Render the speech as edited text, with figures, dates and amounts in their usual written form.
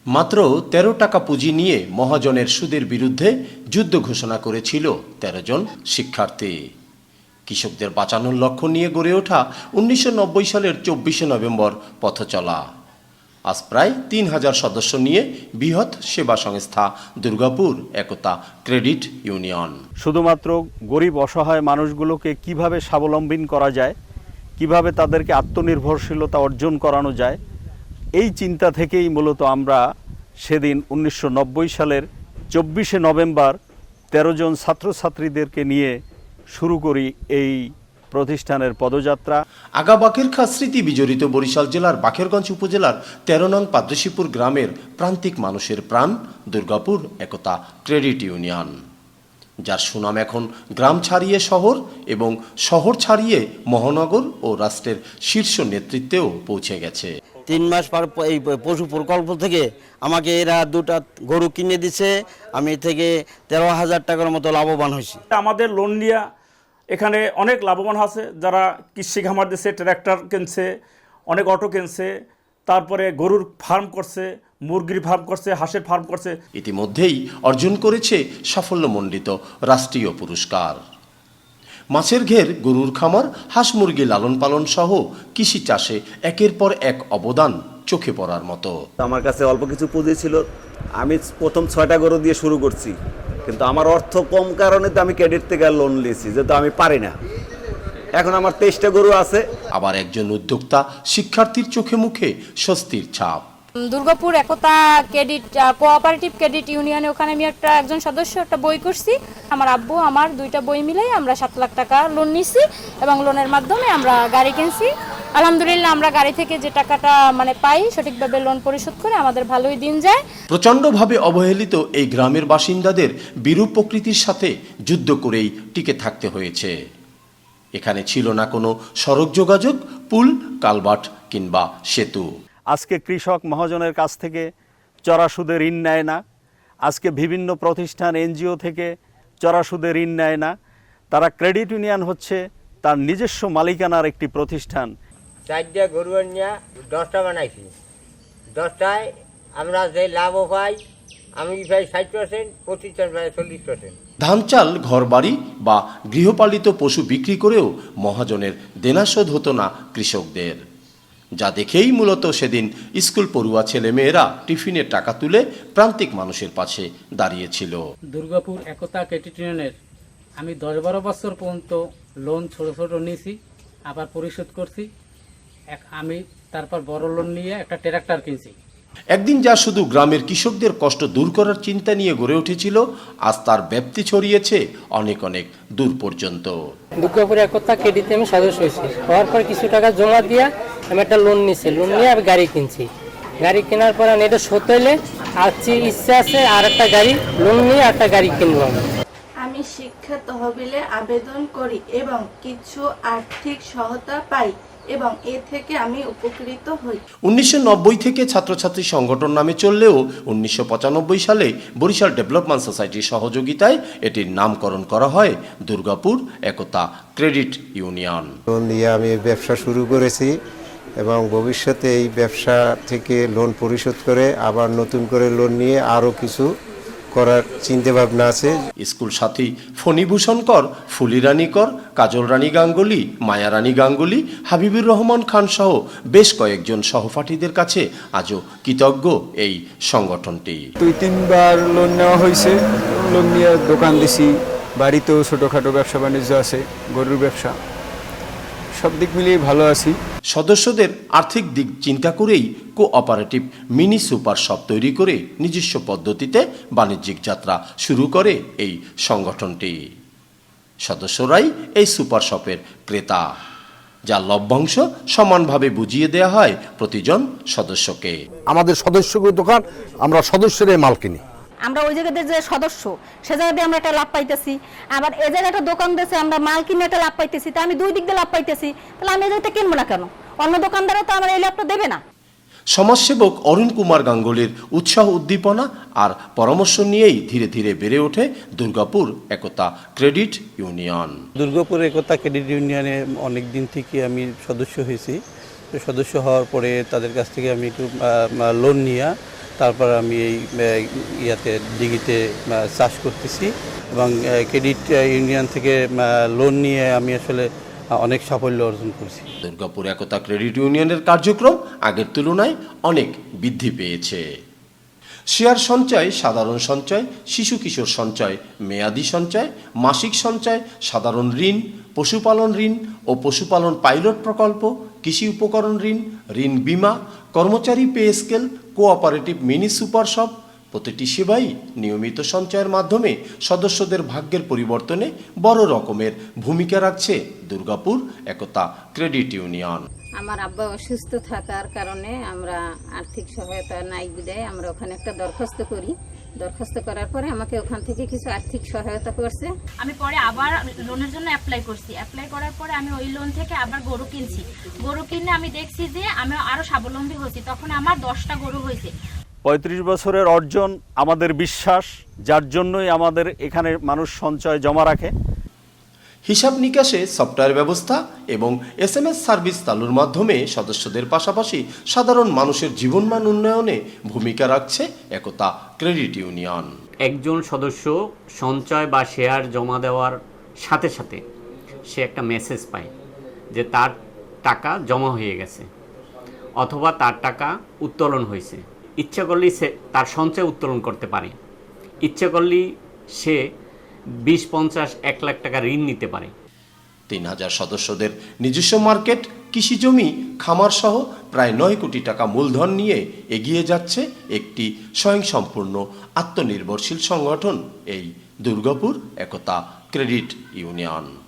মাত্র ১৩ টাকা পুঁজি নিয়ে মহাজনের সুদের বিরুদ্ধে যুদ্ধ ঘোষণা করেছিল ১৩ জন শিক্ষার্থী। কৃষকদের বাঁচানোর লক্ষ্য নিয়ে গড়ে ওঠা ১৯৯০ সালের ২৪শে নভেম্বর পথচলা। আজ প্রায় ৩,০০০ সদস্য নিয়ে বৃহৎ সেবা সংস্থা দুর্গাপুর একতা ক্রেডিট ইউনিয়ন। শুধুমাত্র গরিব অসহায় মানুষগুলোকে কিভাবে স্বাবলম্বী করা যায়, কিভাবে তাদেরকে আত্মনির্ভরশীলতা অর্জন করানো যায়, এই চিন্তা থেকেই মূলত আমরা সেদিন ১৯৯০ সালের ২৪শে নভেম্বর ১৩ জন ছাত্রছাত্রীদেরকে নিয়ে শুরু করি এই প্রতিষ্ঠানের পদযাত্রা। আগা বাকেরখাঁ স্মৃতি বিজড়িত বরিশাল জেলার বাকেরগঞ্জ উপজেলার ১৩ নং পাদ্রশীপুর গ্রামের প্রান্তিক মানুষের প্রাণ দুর্গাপুর একতা ক্রেডিট ইউনিয়ন, যার সুনাম এখন গ্রাম ছাড়িয়ে শহর এবং শহর ছাড়িয়ে মহানগর ও রাষ্ট্রের শীর্ষ নেতৃত্বেও পৌঁছে গেছে। ৩ মাস পর এই পশু প্রকল্প থেকে আমাকে এরা 2টা গরু কিনে দিছে। আমি থেকে ১৩,০০০ টাকার মতো লাভবান হয়েছি। আমাদের লোন নিয়ে এখানে অনেক লাভবান আছে, যারা কৃষি খামার দিচ্ছে, ট্র্যাক্টর কিনছে, অনেক অটো কিনছে, তারপরে গরুর ফার্ম করছে, মুরগির ফার্ম করছে, হাঁসের ফার্ম করছে। ইতিমধ্যেই অর্জন করেছে সাফল্যমণ্ডিত রাষ্ট্রীয় পুরস্কার। মাছের ঘের, গরুর খামার, হাঁস মুরগি লালন পালন সহ কৃষি চাষে একের পর এক অবদান চোখে পড়ার মতো। আমার কাছে অল্প কিছু পুঁজি ছিল, আমি প্রথম ৬টা গরু দিয়ে শুরু করছি, কিন্তু আমার অর্থ কম কারণে তো আমি ক্রেডিট থেকে লোন নিয়েছি, যেহেতু আমি পারি না। এখন আমার ২৩টা গরু আছে। আবার একজন উদ্যোক্তা শিক্ষার্থীর চোখে মুখে স্বস্তির ছাপ। দুর্গাপুর একতা ক্রেডিট কোঅপারেটিভ ক্রেডিট ইউনিয়নে ওখানে আমি একজন সদস্য একটা বই করছি। আমার আব্বু আমার 2টা বই মিলাই আমরা ৭ লাখ টাকা লোন নিছি এবং লোনের মাধ্যমে আমরা গাড়ি কিনছি। আলহামদুলিল্লাহ আমরা গাড়ি থেকে যে টাকাটা পাই সঠিকভাবে লোন পরিশোধ করে আমাদের ভালোই দিন যায়। প্রচণ্ডভাবে অবহেলিত এই গ্রামের বাসিন্দাদের বিরূপ প্রকৃতির সাথে যুদ্ধ করেই টিকে থাকতে হয়েছে। এখানে ছিল না কোনো সড়ক যোগাযোগ, পুল, কালভার্ট কিংবা সেতু। আজকে কৃষক মহাজনের কাছ থেকে চড়া সুদে ঋণ নেয় না। আজকে বিভিন্ন প্রতিষ্ঠান এনজিও থেকে চড়া সুদে ঋণ নেয় না। তারা ক্রেডিট ইউনিয়ন হচ্ছে তার নিজস্ব মালিকানার একটি প্রতিষ্ঠান। 4টা গরু নিয়ে 10টা বানাইছি। 10টায় আমরা যে লাভ পাই, আমি পাই 60%, প্রতিষ্ঠান পাই 40%। ধান চাল, ঘরবাড়ি বা গৃহপালিত পশু বিক্রি করেও মহাজনের দেনা শোধ হতো না কৃষকদের, যা দেখেই মূলত সেদিন স্কুল পড়ুয়া ছেলেমেয়েরা টিফিনের টাকা তুলে প্রান্তিক মানুষের পাশে দাঁড়িয়েছিল। দুর্গাপুর একতা ক্রেডিট ইউনিয়নের আমি 10-12 বছর পর্যন্ত লোন ছোট ছোট নিয়েছি, আবার পরিশোধ করছি। আমি তারপর বড় লোন নিয়ে একটা ট্র্যাক্টর কিনছি। একদিন যা শুধু গ্রামের কৃষকদের কষ্ট দূর করার চিন্তা নিয়ে গড়ে উঠেছিল, আজ তার ব্যাপ্তি ছড়িয়েছে অনেক অনেক দূর পর্যন্ত। দুর্গাপুর একতা ক্রেডিটে আমি সদস্য হয়েছি। হওয়ার পর কিছু টাকা জমা দিয়ে আমি একটা লোন নিয়েছি। লোন নিয়ে আমি গাড়ি কিনছি। গাড়ি কেনার পর আমি এটা শোধ হইলে আজকে ইচ্ছা আছে আর একটা গাড়ি লোন নিয়ে একটা গাড়ি কিনবো। আমি শিক্ষা তহবিলে আবেদন করি এবং কিছু আর্থিক সহায়তা পাই এবং এ থেকে আমি উপকৃত হই। ১৯৯০ থেকে ছাত্রছাত্রী সংগঠন নামে চললেও ১৯৯৫ সালে বরিশাল ডেভেলপমেন্ট সোসাইটির সহযোগিতায় এটির নামকরণ করা হয় দুর্গাপুর একতা ক্রেডিট ইউনিয়ন। লোন দিয়ে আমি ব্যবসা শুরু করেছি এবং ভবিষ্যতে এই ব্যবসা থেকে লোন পরিশোধ করে আবার নতুন করে লোন নিয়ে আরও কিছু করার চিন্তাভাবনা আছে। স্কুল সাথী ফণীভূষণ কর, ফুলিরানী কর, কাজল রানী গাঙ্গুলি, মায়া রানী গাঙ্গুলি, হাবিবুর রহমান খান সহ বেশ কয়েকজন সহপাঠীদের কাছে আজও কৃতজ্ঞ এই সংগঠনটি। 2-3 বার লোন নেওয়া হয়েছে। লোন নিয়ে দোকান দিছি, বাড়িতেও ছোটোখাটো ব্যবসা বাণিজ্য আছে, গরুর ব্যবসা, সব দিক মিলিয়ে ভালো আছি। সদস্যদের আর্থিক দিক চিন্তা করেই কোঅপারেটিভ মিনি সুপার শপ তৈরি করে নিজস্ব পদ্ধতিতে বাণিজ্যিক যাত্রা শুরু করে এই সংগঠনটি। সদস্যরাই এই সুপার শপের ক্রেতা, যার লভ্যাংশ সমানভাবে বুঝিয়ে দেওয়া হয় প্রতিজন সদস্যকে। আমাদের সদস্যদের দোকান, আমরা সদস্যদের মাল কিনি। আমরা ওই জায়গাতে যে সদস্য সে জায়গাতে আমরা একটা লাভ পাইতেছি, আবার এ জায়গায় একটা দোকান দিয়েছে আমরা মাল কিনে একটা লাভ পাইতেছি। তা আমি 2 দিক দিয়ে লাভ পাইতেছি, তাহলে আমি এই জায়গাতে কিনবো না কেন? অন্য দোকানদারও তো আমার এই লাভটা দেবে না। সমাজসেবক অরুণ কুমার গাঙ্গুলির উৎসাহ উদ্দীপনা আর পরামর্শ নিয়েই ধীরে ধীরে বেড়ে ওঠে দুর্গাপুর একতা ক্রেডিট ইউনিয়ন। দুর্গাপুর একতা ক্রেডিট ইউনিয়নে অনেক দিন থেকে আমি সদস্য হয়েছি। সদস্য হওয়ার পরে তাদের কাছ থেকে আমি একটু লোন নিয়ে তারপর আমি এই ইয়াতে দিঘিতে চাষ করতেছি এবং ক্রেডিট ইউনিয়ন থেকে লোন নিয়ে আমি আসলে অনেক সাফল্য অর্জন করছি। দুর্গাপুর একতা ক্রেডিট ইউনিয়নের কার্যক্রম আগের তুলনায় অনেক বৃদ্ধি পেয়েছে। শেয়ার সঞ্চয়, সাধারণ সঞ্চয়, শিশু কিশোর সঞ্চয়, মেয়াদি সঞ্চয়, মাসিক সঞ্চয়, সাধারণ ঋণ, পশুপালন ঋণ ও পশুপালন পাইলট প্রকল্প, কৃষি উপকরণ ঋণ, ঋণ বীমা, কর্মচারী pay scale, cooperative mini super shop প্রতিটি সেবাই নিয়মিত সঞ্চয়ের মাধ্যমে সদস্যদের ভাগ্যের পরিবর্তনে বড় রকমের ভূমিকা রাখছে দুর্গাপুর একতা ক্রেডিট ইউনিয়ন। আমার আব্বা অসুস্থ থাকার কারণে আমরা আর্থিক সহায়তা নাই বিদায় আমরা ওখানে একটা দরখাস্ত করি। দরখাস্ত করার পরে আমাকে ওখান থেকে কিছু আর্থিক সহায়তা করছে। আমি পরে আবার লোনের জন্য অ্যাপ্লাই করছি। অ্যাপ্লাই করার পরে আমি ওই লোন থেকে আবার গরু কিনছি। গরু কিনে আমি দেখছি যে আমি আরো স্বাবলম্বী হয়েছি। তখন আমার 10টা গরু হয়েছে। 35 বছরের অর্জন, আমাদের বিশ্বাস, যার জন্যই আমাদের এখানে মানুষ সঞ্চয় জমা রাখে। হিসাব নিকাশে সফটওয়্যার ব্যবস্থা এবং SMS সার্ভিস চালুর মাধ্যমে সদস্যদের পাশাপাশি সাধারণ মানুষের জীবনমান উন্নয়নে ভূমিকা রাখছে একতা ক্রেডিট ইউনিয়ন। একজন সদস্য সঞ্চয় বা শেয়ার জমা দেওয়ার সাথে সাথে সে একটা মেসেজ পায় যে তার টাকা জমা হয়ে গেছে অথবা তার টাকা উত্তোলন হয়েছে। ইচ্ছা করলেই সে তার সঞ্চয় উত্তোলন করতে পারে। ইচ্ছা করলেই সে 20, 50, 1 লাখ টাকা ঋণ নিতে পারে। 3000 সদস্যদের নিজস্ব মার্কেট, কৃষি জমি, খামার সহ প্রায় 9 কোটি টাকা মূলধন নিয়ে এগিয়ে যাচ্ছে একটি স্বয়ংসম্পূর্ণ আত্মনির্ভরশীল সংগঠন এই দুর্গাপুর একতা ক্রেডিট ইউনিয়ন।